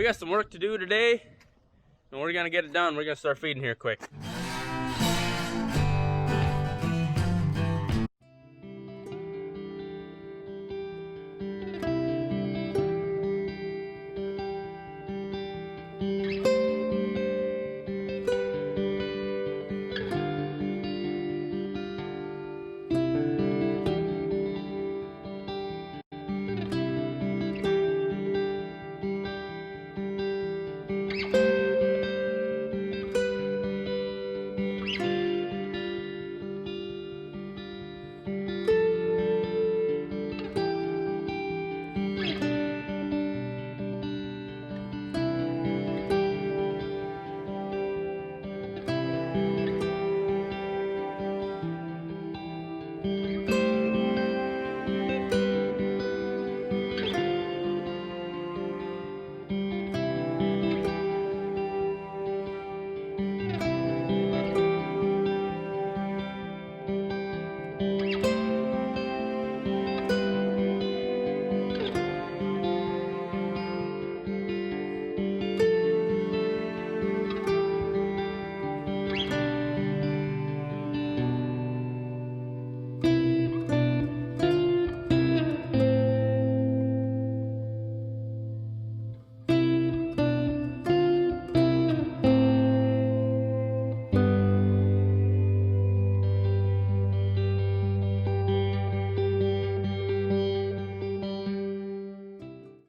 We got some work to do today, and we're gonna get it done. We're gonna start feeding here quick.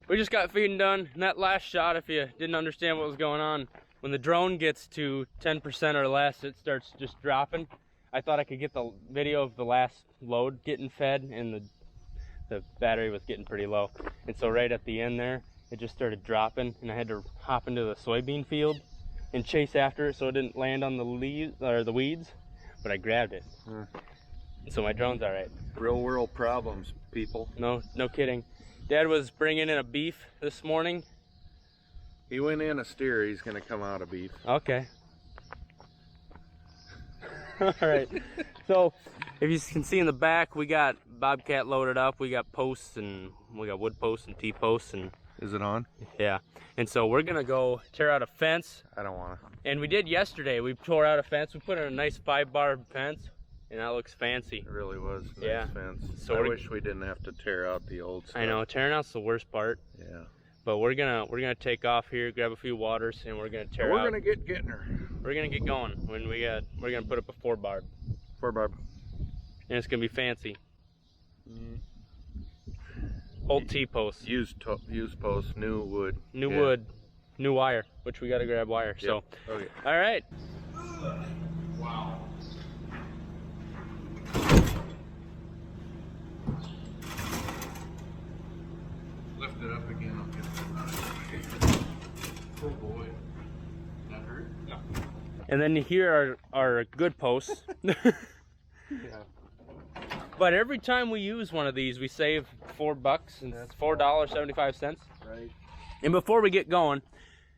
We just got feeding done, and that last shot, if you didn't understand what was going on, when the drone gets to 10% or less, it starts just dropping. I thought I could get the video of the last load getting fed, and the battery was getting pretty low. And so right at the end there, it just started dropping, and I had to hop into the soybean field and chase after it so it didn't land on the leaves or the weeds, but I grabbed it. So my drone's all right. Real world problems, people. No kidding. Dad was bringing in a beef this morning. He went in a steer, he's gonna come out a beef. Okay. All right. So if you can see in the back, we got Bobcat loaded up. We got posts, and we got wood posts and T-posts. And is it on? Yeah. And so we're gonna go tear out a fence. I don't wanna. And we did yesterday. We tore out a fence. We put in a nice 5-bar fence. And that looks fancy. It really was a nice yeah. fence. So I wish we didn't have to tear out the old stuff. I know, tearing out's the worst part. Yeah. But we're gonna take off here, grab a few waters, and we're gonna tear out. We're gonna get getting her. We're gonna get going. We're gonna put up a 4-barb. 4-barb. And it's gonna be fancy. Old T-posts. Used posts, new wood. New wood, new wire, which we gotta grab wire. Yep. So, okay. All right. Wow. Lift it up again. Oh boy. That hurt? No. And then here are good posts. Yeah. But every time we use one of these, we save $4 and that's $4.75. Right. And before we get going,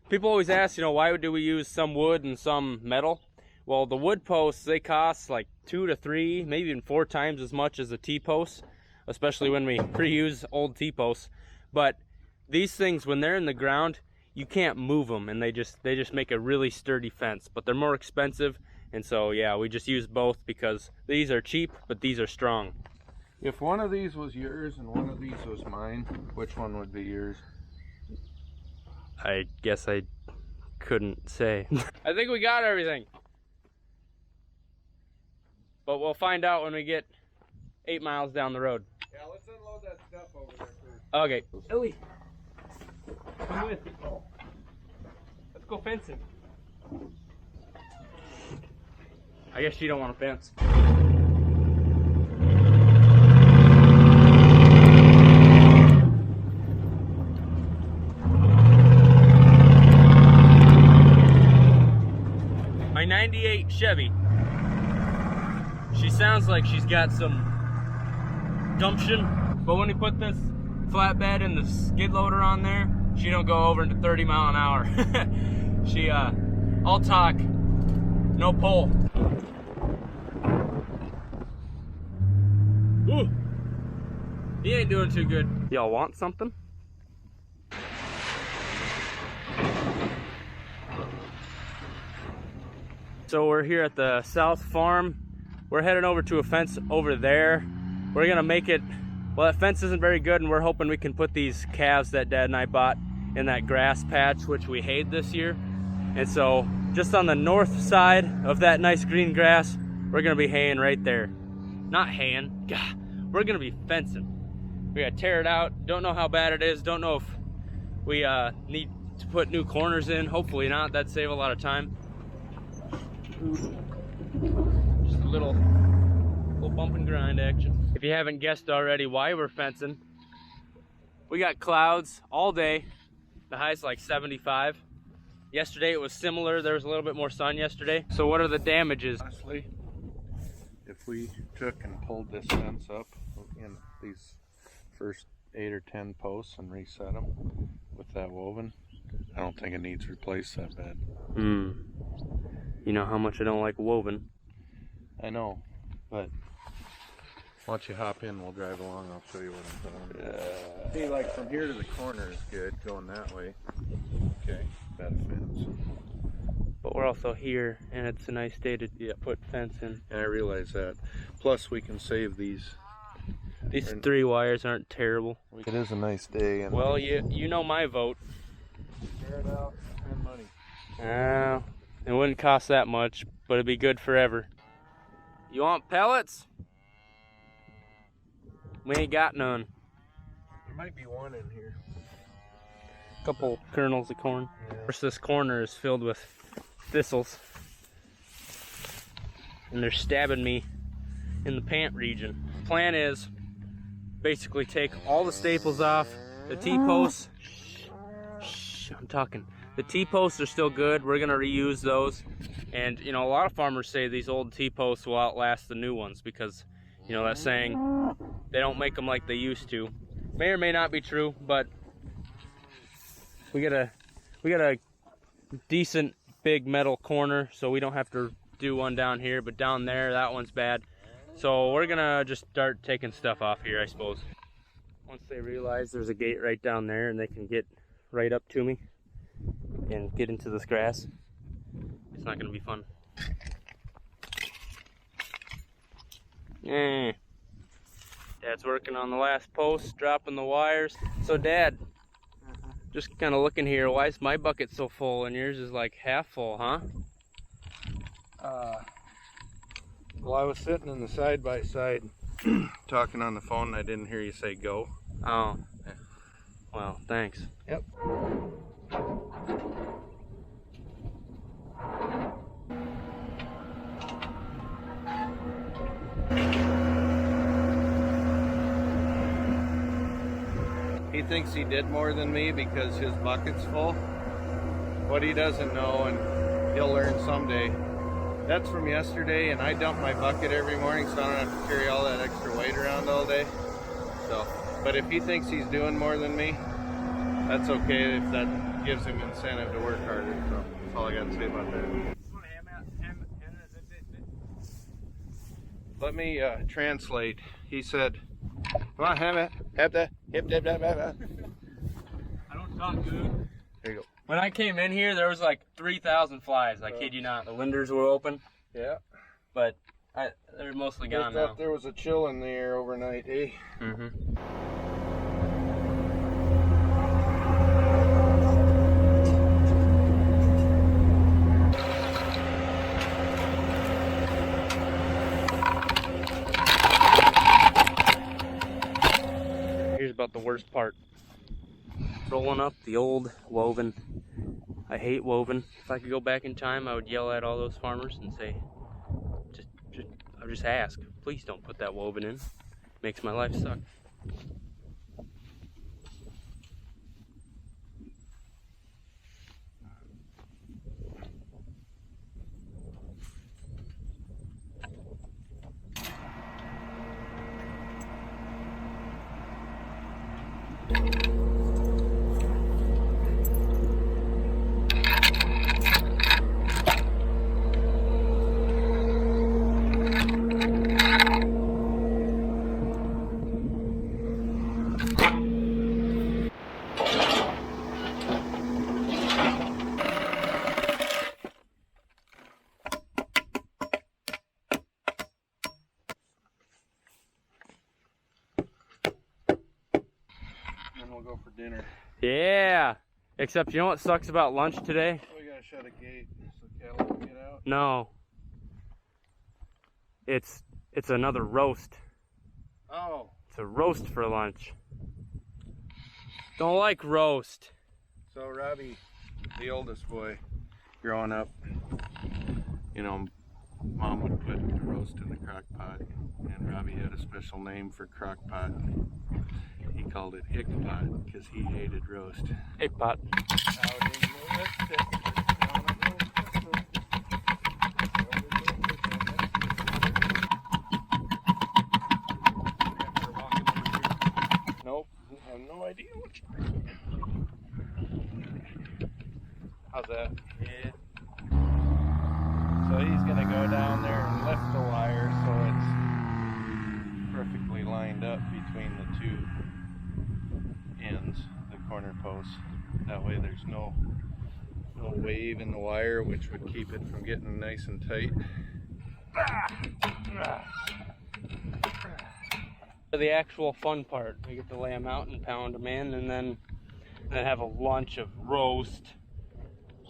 people always ask, why do we use some wood and some metal? Well, the wood posts, they cost like 2 to 3, maybe even 4 times as much as the T-posts, especially when we reuse old T-posts. But these things, when they're in the ground, you can't move them, and they just make a really sturdy fence. But they're more expensive, and so yeah, we just use both because these are cheap, but these are strong. If one of these was yours and one of these was mine, which one would be yours? I guess I couldn't say. I think we got everything. But we'll find out when we get 8 miles down the road. Yeah, let's unload that stuff over there first. Okay. Ellie, come with. Let's go fencing. I guess you don't want to fence. My 98 Chevy. She sounds like she's got some gumption, but when you put this flatbed and the skid loader on there, she don't go over into 30 mile an hour. She all talk, no pull. Ooh, he ain't doing too good. Y'all want something? So we're here at the South Farm. We're heading over to a fence over there. We're gonna make it, well, that fence isn't very good, and we're hoping we can put these calves that Dad and I bought in that grass patch, which we hayed this year. And so just on the north side of that nice green grass, we're gonna be haying right there. Not haying, God, we're gonna be fencing. We gotta tear it out. Don't know how bad it is. Don't know if we need to put new corners in. Hopefully not, that'd save a lot of time. Just a little bump and grind action. If you haven't guessed already why we're fencing, we got clouds all day. The high's like 75. Yesterday it was similar. There was a little bit more sun yesterday. So what are the damages? Honestly, if we took and pulled this fence up in these first 8 or 10 posts and reset them with that woven, I don't think it needs replaced that bad. You know how much I don't like woven. I know, but why don't you hop in, we'll drive along, I'll show you what I'm talking about. See, like from here to the corner is good, going that way. Okay, that fence. But we're also here, and it's a nice day to put fence in. And I realize that. Plus we can save these. These 3 wires aren't terrible. It is a nice day. And well, you know my vote. tear it out, spend money. It wouldn't cost that much, but it'd be good forever. You want pellets? We ain't got none. There might be one in here. Couple kernels of corn. Yeah. Of course, this corner is filled with thistles, and they're stabbing me in the pant region. Plan is basically take all the staples off. The T-posts, shh, I'm talking. The T-posts are still good. We're gonna reuse those. And you know, a lot of farmers say these old T-posts will outlast the new ones because, you know, that saying, they don't make them like they used to. May or may not be true, but we got a decent big metal corner, so we don't have to do one down here, but down there, that one's bad. So we're gonna just start taking stuff off here, I suppose. Once they realize there's a gate right down there and they can get right up to me and get into this grass, it's not gonna be fun. Dad's working on the last post, dropping the wires. So Dad, just kind of looking here, why is my bucket so full and yours is like half full, huh? Well, I was sitting in the side-by-side talking on the phone and I didn't hear you say go. Oh, well, thanks. Yep. He thinks he did more than me because his bucket's full. What he doesn't know, and he'll learn someday, that's from yesterday, and I dump my bucket every morning so I don't have to carry all that extra weight around all day. So, but if he thinks he's doing more than me, that's okay if that gives him incentive to work harder. So that's all I got to say about that. Let me translate. He said, "Come on, have the hip, hip, hip, hip." I don't talk good. There you go. When I came in here, there was like 3,000 flies. I kid you not. The linders were open, Yeah. but they're mostly I gone now. thought there was a chill in the air overnight, eh? Mm-hmm. Here's about the worst part. Rolling up the old woven. I hate woven. If I could go back in time, I would yell at all those farmers and say, I would just ask, please don't put that woven in. Makes my life suck. go for dinner. Yeah. Except you know what sucks about lunch today? We gotta shut a gate so cattle can get out. No. It's another roast. Oh. It's a roast for lunch. Don't like roast. So Robbie, the oldest boy, growing up, you know, Mom would put the roast in the crock pot, and Robbie had a special name for crock pot. He called it Ick Pot because he hated roast. Ick pot. Nope, I have no idea what you're doing. How's that? Yeah. So he's gonna go down there and lift the wire so it's perfectly lined up between the two ends, the corner posts. That way there's no wave in the wire, which would keep it from getting nice and tight. The actual fun part, we get to lay them out and pound them in, and then have a lunch of roast.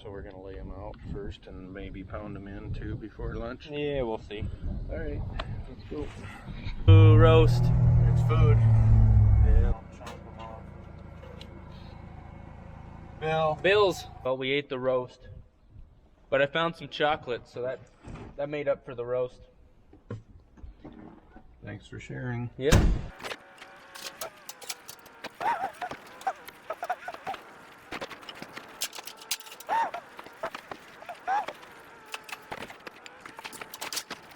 So we're gonna lay them out first and maybe pound them in too before lunch. Yeah, we'll see. All right, let's go. Ooh, roast. It's food. Yeah. Bill. Bills. Well, we ate the roast, but I found some chocolate, so that made up for the roast. Thanks for sharing. Yep.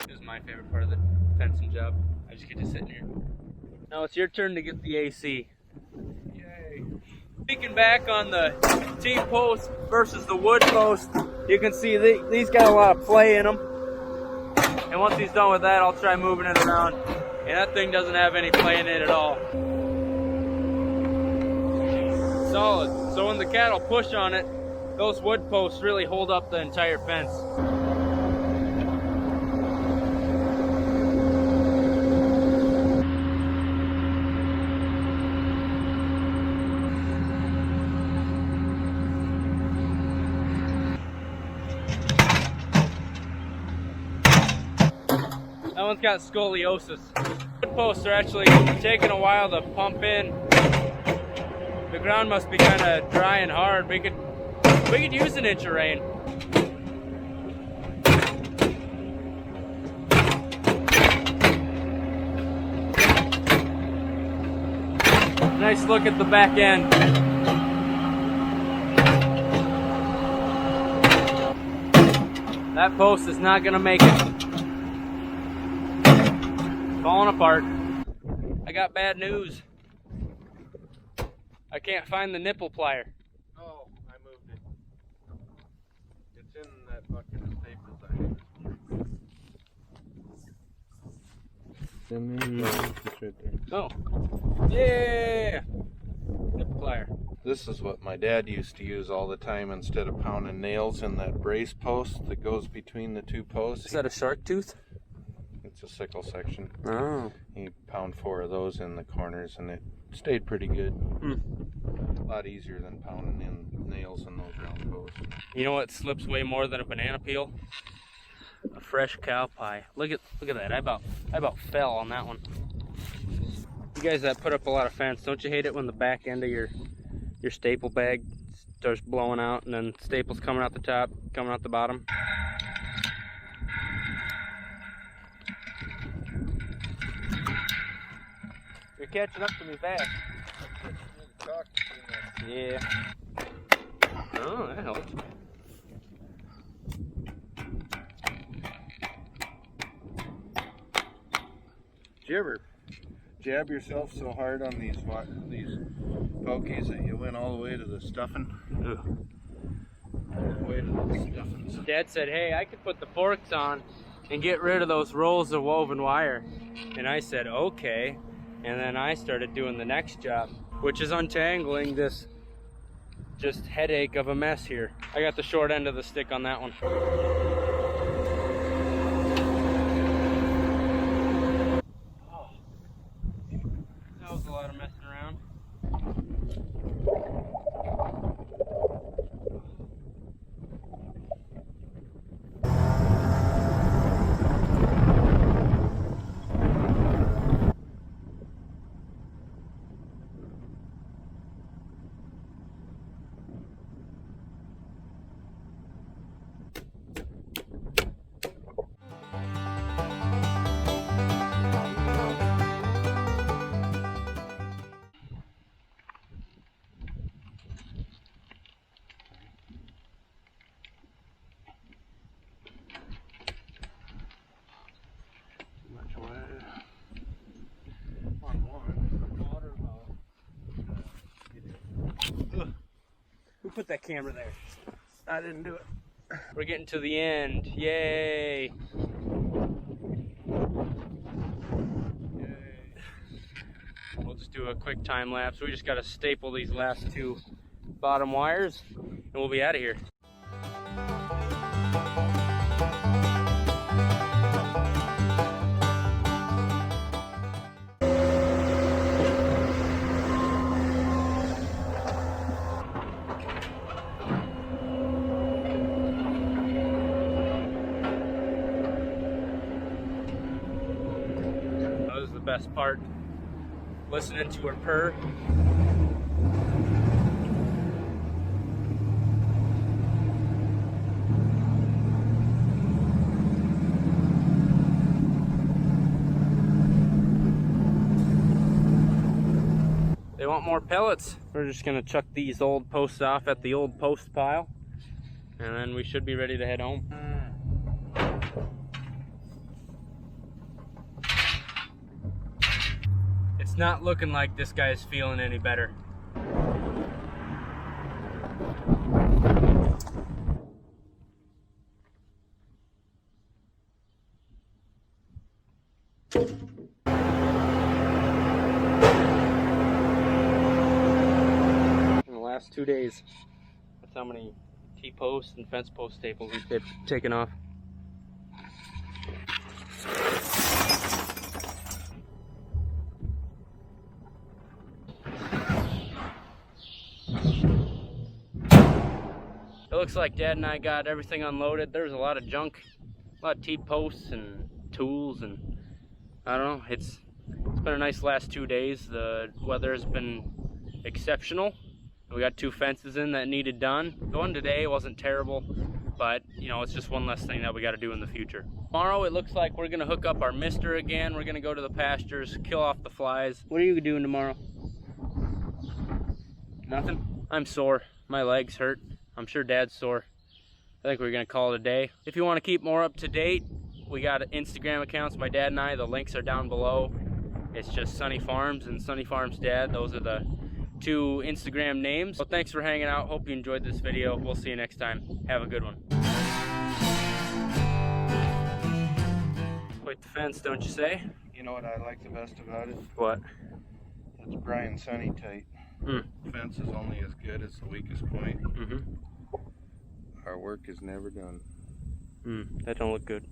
This is my favorite part of the fencing job. I just get to sit in here. Now it's your turn to get the AC. Yay. Speaking back on the T-post versus the wood post, you can see these got a lot of play in them. And once he's done with that, I'll try moving it around. And that thing doesn't have any play in it at all. Solid. So when the cattle push on it, those wood posts really hold up the entire fence. That one's got scoliosis. Wood posts are actually taking a while to pump in. The ground must be kind of dry and hard. We could use an inch of rain. Nice look at the back end. That post is not gonna make it. Falling apart. I got bad news. I can't find the nipple plier. Oh, I moved it. It's in that bucket of staples I had. It's right there. Oh. Yeah! Nipple plier. This is what my dad used to use all the time instead of pounding nails in that brace post that goes between the two posts. Is that a shark tooth? It's a sickle section. Oh. He pound 4 of those in the corners and it stayed pretty good. A lot easier than pounding in nails in those round posts. You know what slips way more than a banana peel? A fresh cow pie. Look at that. I about fell on that one. You guys that put up a lot of fence, don't you hate it when the back end of your staple bag starts blowing out and then staples coming out the top, coming out the bottom? You're catching up to me fast. Yeah. Oh, that helps. Did you ever jab yourself so hard on these pokies that you went all the way to the stuffing? Ugh. All the way to the stuffing. Dad said, hey, I could put the forks on and get rid of those rolls of woven wire. And I said, okay. And then I started doing the next job, which is untangling this just headache of a mess here. I got the short end of the stick on that one. Oh, that was a lot of messing around. put that camera there. I didn't do it. We're getting to the end. Yay! We'll just do a quick time lapse. We just got to staple these last two bottom wires and we'll be out of here. That was the best part. Listening to her purr. They want more pellets. We're just gonna chuck these old posts off at the old post pile, and then we should be ready to head home. It's not looking like this guy's feeling any better. In the last 2 days, that's how many T-posts and fence post staples we've taken off. It looks like Dad and I got everything unloaded. There's a lot of junk, a lot of T-posts and tools, and I don't know, it's been a nice last 2 days. The weather has been exceptional. We got 2 fences in that needed done. The one today wasn't terrible, but you know, it's just one less thing that we got to do in the future. Tomorrow it looks like we're gonna hook up our mister again. We're gonna go to the pastures, kill off the flies. What are you doing tomorrow? Nothing? I'm sore. My legs hurt. I'm sure Dad's sore. I think we're gonna call it a day. If you want to keep more up to date, we got Instagram accounts, my dad and I. The links are down below. It's just Sonne Farms and Sonne Farms Dad. Those are the 2 Instagram names. So thanks for hanging out. Hope you enjoyed this video. We'll see you next time. Have a good one. Quite the fence, don't you say? You know what I like the best about it? What? It's Brian Sonne tight. Fence is only as good as the weakest point. Our work is never done. That don't look good.